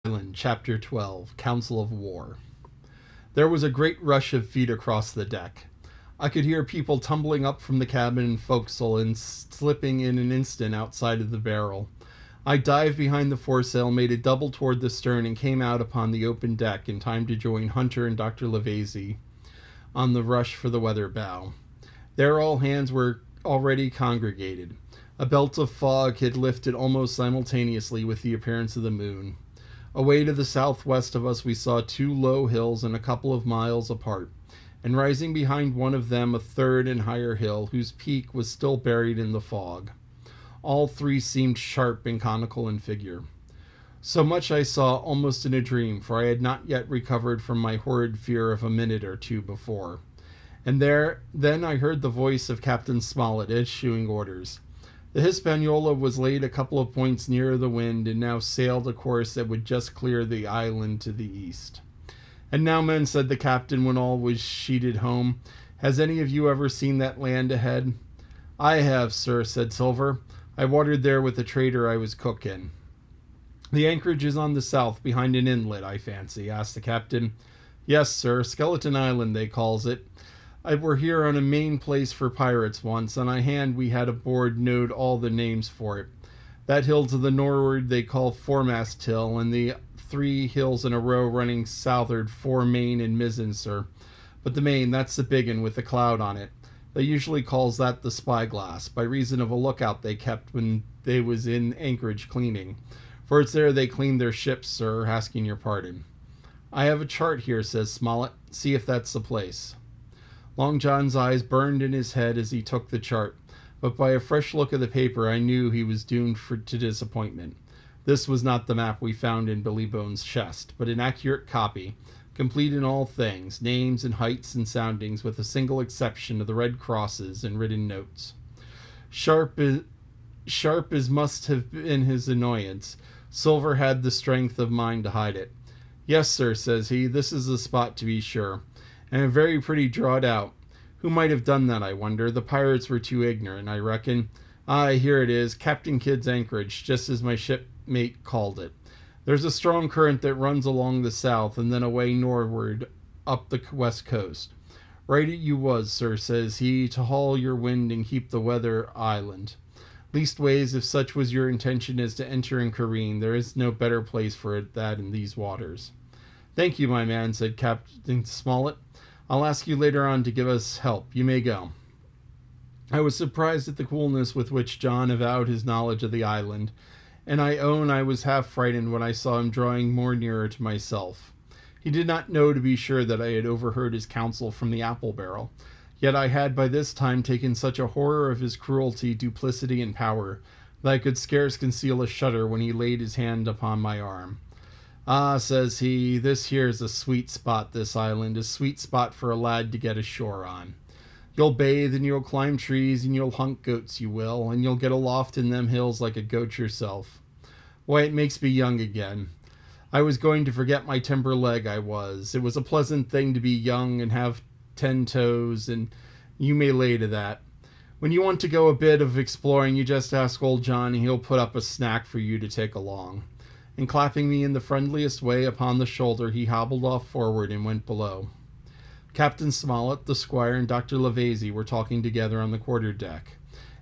Island, Chapter 12, Council of War. There was a great rush of feet across the deck. I could hear people tumbling up from the cabin and forecastle and slipping in an instant outside of the barrel. I dived behind the foresail, made a double toward the stern, and came out upon the open deck in time to join Hunter and Dr. Levese on the rush for the weather bow. There all hands were already congregated. A belt of fog had lifted almost simultaneously with the appearance of the moon. Away to the southwest of us we saw two low hills and a couple of miles apart, and rising behind one of them a third and higher hill whose peak was still buried in the fog. All three seemed sharp and conical in figure. So much I saw almost in a dream, for I had not yet recovered from my horrid fear of a minute or two before. And then I heard the voice of Captain Smollett issuing orders. The Hispaniola was laid a couple of points nearer the wind and now sailed a course that would just clear the island to the east. "And now, men," said the captain when all was sheeted home, "has any of you ever seen that land ahead?" "I have, sir," said Silver. "I watered there with the trader I was cook in." "The anchorage is on the south, behind an inlet, I fancy?" asked the captain. "Yes, sir. Skeleton Island, they calls it. I were here on a main place for pirates once, and I hand we had aboard knowed all the names for it. That hill to the nor'ard they call Foremast Hill, and the three hills in a row running south'ard fore main and mizzen, sir. But the main, that's the big un with the cloud on it. They usually calls that the Spyglass, by reason of a lookout they kept when they was in anchorage cleaning. For it's there they cleaned their ships, sir, asking your pardon." "I have a chart here," says Smollett. "See if that's the place." Long John's eyes burned in his head as he took the chart, but by a fresh look at the paper I knew he was doomed to disappointment. This was not the map we found in Billy Bones' chest, but an accurate copy, complete in all things, names and heights and soundings, with a single exception of the red crosses and written notes. Sharp as must have been his annoyance, Silver had the strength of mind to hide it. "Yes, sir," says he, "this is the spot to be sure. And very pretty drawed out. Who might have done that, I wonder? The pirates were too ignorant, I reckon. Here it is, Captain Kidd's anchorage, just as my shipmate called it. There's a strong current that runs along the south and then away northward up the west coast. Right it you was, sir," says he, "to haul your wind and keep the weather island. Leastways, if such was your intention as to enter and careen, there is no better place for it than in these waters." "Thank you, my man," said Captain Smollett. "I'll ask you later on to give us help. You may go." I was surprised at the coolness with which John avowed his knowledge of the island, and I own I was half frightened when I saw him drawing more nearer to myself. He did not know, to be sure, that I had overheard his counsel from the apple barrel, yet I had by this time taken such a horror of his cruelty, duplicity, and power, that I could scarce conceal a shudder when he laid his hand upon my arm. "Ah," says he, "this here's a sweet spot, this island, a sweet spot for a lad to get ashore on. You'll bathe, and you'll climb trees, and you'll hunt goats, you will, and you'll get aloft in them hills like a goat yourself. Why, it makes me young again. I was going to forget my timber leg, I was. It was a pleasant thing to be young and have 10 toes, and you may lay to that. When you want to go a bit of exploring, you just ask old John, and he'll put up a snack for you to take along." And clapping me in the friendliest way upon the shoulder, he hobbled off forward and went below. Captain Smollett, the squire, and Dr. Levese were talking together on the quarter-deck,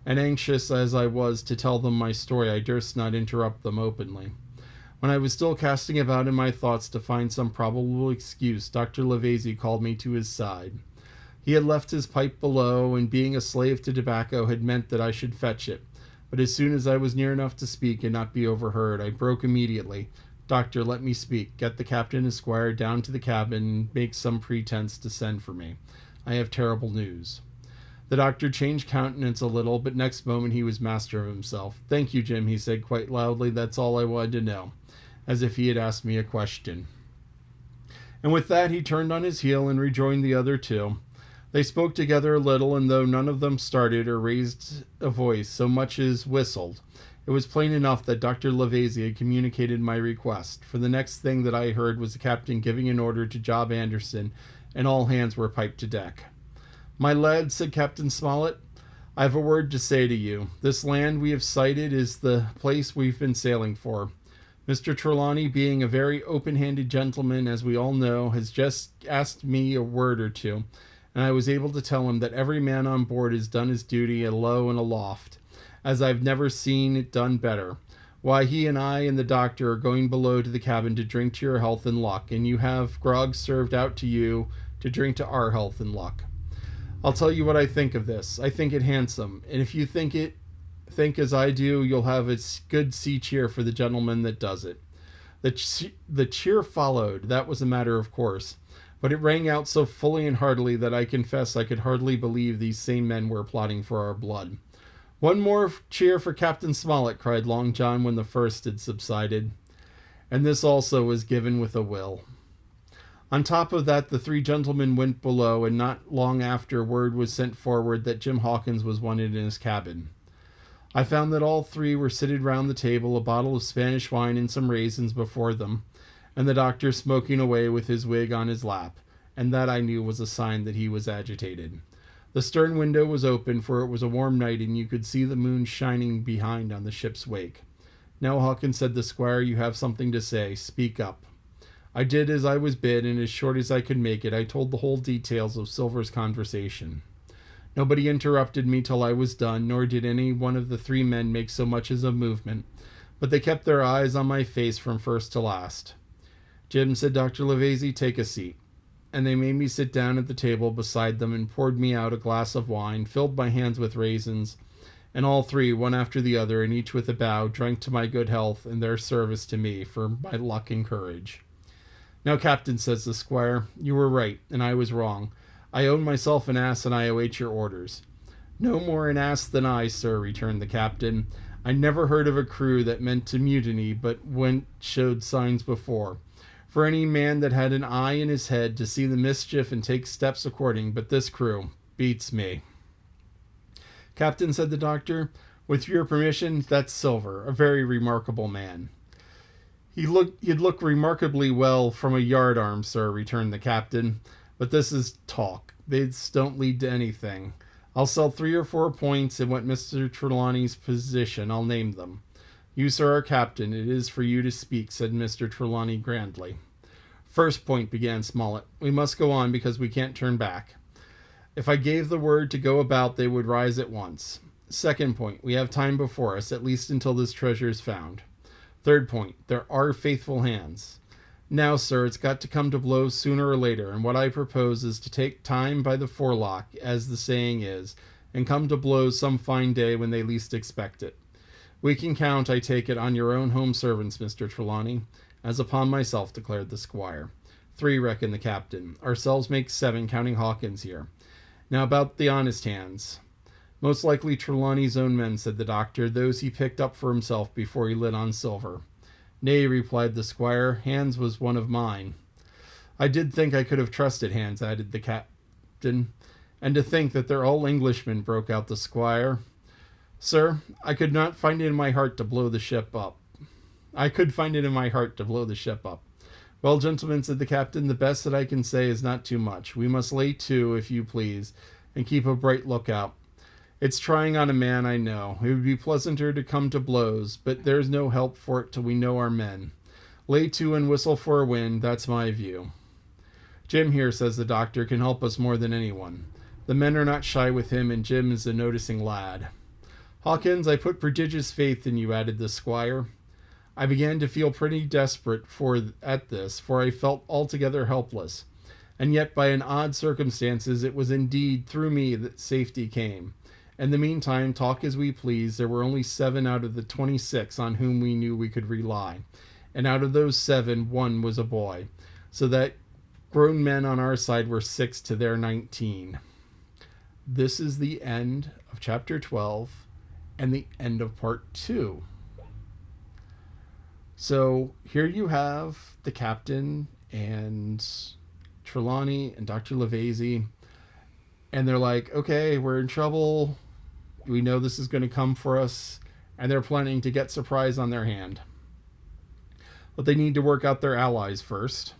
and anxious as I was to tell them my story, I durst not interrupt them openly. When I was still casting about in my thoughts to find some probable excuse, Dr. Levese called me to his side. He had left his pipe below, and being a slave to tobacco had meant that I should fetch it. But as soon as I was near enough to speak and not be overheard, I broke immediately. "Doctor, let me speak. Get the captain and squire down to the cabin and make some pretense to send for me. I have terrible news." The doctor changed countenance a little, but next moment he was master of himself. "Thank you, Jim," he said quite loudly. "That's all I wanted to know," as if he had asked me a question. And with that he turned on his heel and rejoined the other two. They spoke together a little, and though none of them started or raised a voice so much as whistled, it was plain enough that Dr. Levese had communicated my request, for the next thing that I heard was the captain giving an order to Job Anderson, and all hands were piped to deck. "My lad," said Captain Smollett, "I have a word to say to you. This land we have sighted is the place we've been sailing for. Mr. Trelawney, being a very open-handed gentleman, as we all know, has just asked me a word or two, and I was able to tell him that every man on board has done his duty alow and aloft, as I've never seen it done better. Why, he and I and the doctor are going below to the cabin to drink to your health and luck, and you have grog served out to you to drink to our health and luck. I'll tell you what I think of this. I think it handsome, and if you think as I do, you'll have a good sea cheer for the gentleman that does it. The cheer followed. That was a matter of course, but it rang out so fully and heartily that I confess I could hardly believe these same men were plotting for our blood. One more cheer for Captain Smollett, cried Long John when the first had subsided. And this also was given with a will. On top of that, the three gentlemen went below, and not long after word was sent forward that Jim Hawkins was wanted in his cabin. I found that all three were seated round the table, a bottle of Spanish wine and some raisins before them, and the doctor smoking away with his wig on his lap, and that I knew was a sign that he was agitated. The stern window was open, for it was a warm night, and you could see the moon shining behind on the ship's wake. Now, Hawkins, said the squire, you have something to say. Speak up. I did as I was bid, and as short as I could make it, I told the whole details of Silver's conversation. Nobody interrupted me till I was done, nor did any one of the three men make so much as a movement, but they kept their eyes on my face from first to last. Jim, said Dr. Levese, take a seat. And they made me sit down at the table beside them and poured me out a glass of wine, filled my hands with raisins, and all three, one after the other, and each with a bow, drank to my good health and their service to me for my luck and courage. Now, Captain, says the squire, you were right, and I was wrong. I own myself an ass, and I await your orders. No more an ass than I, sir, returned the captain. I never heard of a crew that meant to mutiny, but when showed signs before. For any man that had an eye in his head to see the mischief and take steps according, but this crew beats me. Captain, said the doctor, with your permission, that's Silver, a very remarkable man. He'd look remarkably well from a yardarm, sir, returned the captain, but this is talk. They don't lead to anything. I'll sell 3 or 4 points in what Mr. Trelawney's position. I'll name them. You, sir, are captain. It is for you to speak, said Mr. Trelawney grandly. First point, began Smollett. We must go on because we can't turn back. If I gave the word to go about, they would rise at once. Second point, we have time before us, at least until this treasure is found. Third point, there are faithful hands. Now, sir, it's got to come to blows sooner or later, and what I propose is to take time by the forelock, as the saying is, and come to blows some fine day when they least expect it. We can count, I take it, on your own home servants, Mr. Trelawney. As upon myself, declared the squire. 3, reckoned the captain. Ourselves make 7, counting Hawkins here. Now about the honest hands. Most likely Trelawney's own men, said the doctor, those he picked up for himself before he lit on Silver. Nay, replied the squire, Hans was one of mine. I did think I could have trusted Hans, added the captain. And to think that they're all Englishmen, broke out the squire. Sir, I could not find it in my heart to blow the ship up. Well, gentlemen, said the captain, the best that I can say is not too much. We must lay to, if you please, and keep a bright lookout. It's trying on a man, I know. It would be pleasanter to come to blows, but there's no help for it till we know our men. Lay to and whistle for a wind, that's my view. Jim here, says the doctor, can help us more than anyone. The men are not shy with him, and Jim is a noticing lad. Hawkins, I put prodigious faith in you, added the squire. I began to feel pretty desperate at this, for I felt altogether helpless. And yet, by an odd circumstances, it was indeed through me that safety came. In the meantime, talk as we pleased, there were only 7 out of the 26 on whom we knew we could rely. And out of those 7, 1 was a boy. So that grown men on our side were 6 to their 19. This is the end of chapter 12 and the end of part 2. So here you have the captain and Trelawney and Dr. Levese, and they're like, okay, we're in trouble. We know this is going to come for us, and they're planning to get Surprise on their hand. But they need to work out their allies first.